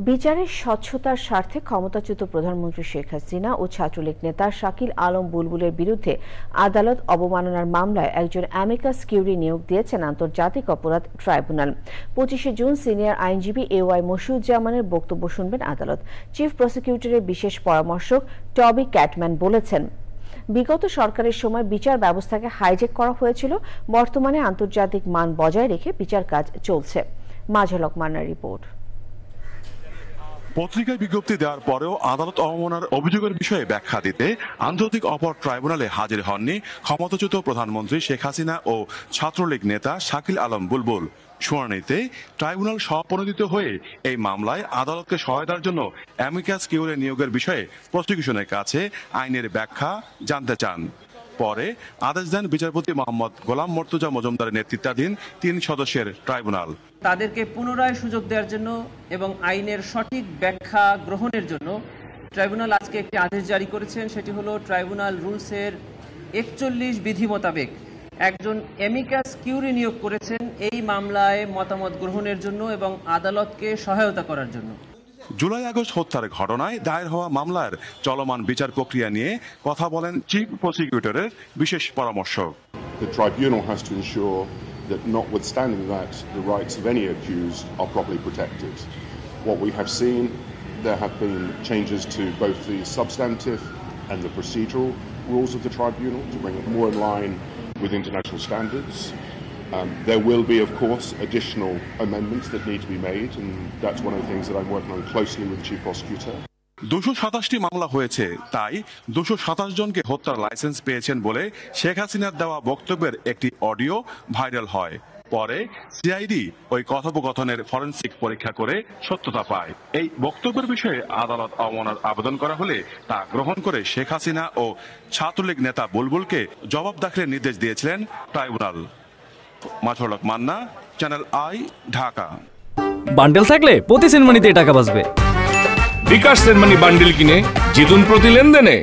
বিচারের স্বচ্ছতার স্বার্থে ক্ষমতাচ্যুত প্রধানমন্ত্রী শেখ হাসিনা ও ছাত্রলীগ নেতা শাকিল আলম বুলবুলের বিরুদ্ধে আদালত অবমাননার মামলায় একজন অ্যামিকাস কিউরি নিয়োগ দিয়েছেন আন্তর্জাতিক অপরাধ ট্রাইব্যুনাল। 25 জুন সিনিয়র আইনজীবী AY মশিউজ্জামানের বক্তব্য শুনবেন আদালত। চিফ প্রসিকিউটরের বিশেষ পরামর্শক টবি ক্যাটম্যান বলেছেন, বিগত সরকারের সময় বিচার ব্যবস্থাকে হাইজ্যাক করা হয়েছিল, বর্তমানে আন্তর্জাতিক মান বজায় রেখে বিচার কাজ চলছে। মাজহার মান্নার রিপোর্ট। পত্রিকায় বিজ্ঞপ্তি দেওয়ার পরেও আদালত অবমাননার অভিযোগের বিষয়ে ব্যাখ্যা দিতে আন্তর্জাতিক অপরাধ ট্রাইব্যুনালে হাজির হননি ক্ষমতাচ্যুত প্রধানমন্ত্রী শেখ হাসিনা ও ছাত্রলীগ নেতা শাকিল আলম বুলবুল। শুনানিতে ট্রাইব্যুনাল স্বপ্রণোদিত হয়ে এই মামলায় আদালতকে সহায়তার জন্য অ্যামিকাস কিউরি নিয়োগের বিষয়ে প্রসিকিউশনের কাছে আইনের ব্যাখ্যা জানতে চান। পরে আদেশ দেন বিচারপতি মোহাম্মদ গোলাম মর্তুজা মজুমদারের নেতৃত্বাধীন 3 সদস্যের ট্রাইব্যুনাল। তাদেরকে পুনরায় সুযোগ দেওয়ার জন্য এবং আইনের সঠিক ব্যাখ্যা গ্রহণের জন্য ট্রাইব্যুনাল আজকে একটি আদেশ জারি করেছেন। সেটি হলো ট্রাইব্যুনাল রুলসের 41 বিধি মোতাবেক একজন অ্যামিকাস কিউরি নিয়োগ করেছেন এই মামলায় মতামত গ্রহণের জন্য এবং আদালতকে সহায়তা করার জন্য। জুলাই আগস্ট হত্যার ঘটনায় দায়ের হওয়া মামলার চলমান বিচার প্রক্রিয়া নিয়ে কথা বলেন চিফ প্রসিকিউটরের বিশেষ পরামর্শক। The tribunal has to ensure that notwithstanding that the rights of any accused are properly protected. What we have seen, there have been changes to both the substantive and the procedural rules of the tribunal to bring it more in line with international standards. There will be, of course, additional amendments that need to be made, and that's one of the things that I'm working on closely with the Chief Prosecutor. 227টি মামলা হয়েছে, তাই 227 জনকে হত্যার licence পেয়েছেন বলে শেখ হাসিনার দেওয়া বক্তব্যের একটি অডিও ভাইরাল হয়। পরে সিআইডি ওই কথোপকথনের ফরেনসিক পরীক্ষা করে সত্যতা পায়। এই বক্তব্যের বিষয়ে আদালত অবমাননার আবেদন করা হলে তা গ্রহণ করে শেখ হাসিনা ও ছাত্রলীগ নেতা বুলবুলকে জবাব দাখিলের নির্দেশ দিয়েছিলেন tribunal. Mazhar Manna, channel I, Dhaka. Bundle থাকলে প্রতি সেনমানিতে টাকা বাঁচবে। বিকাশ সেনমানি বান্ডেল কিনে জিতুন প্রতি লেনদেনে।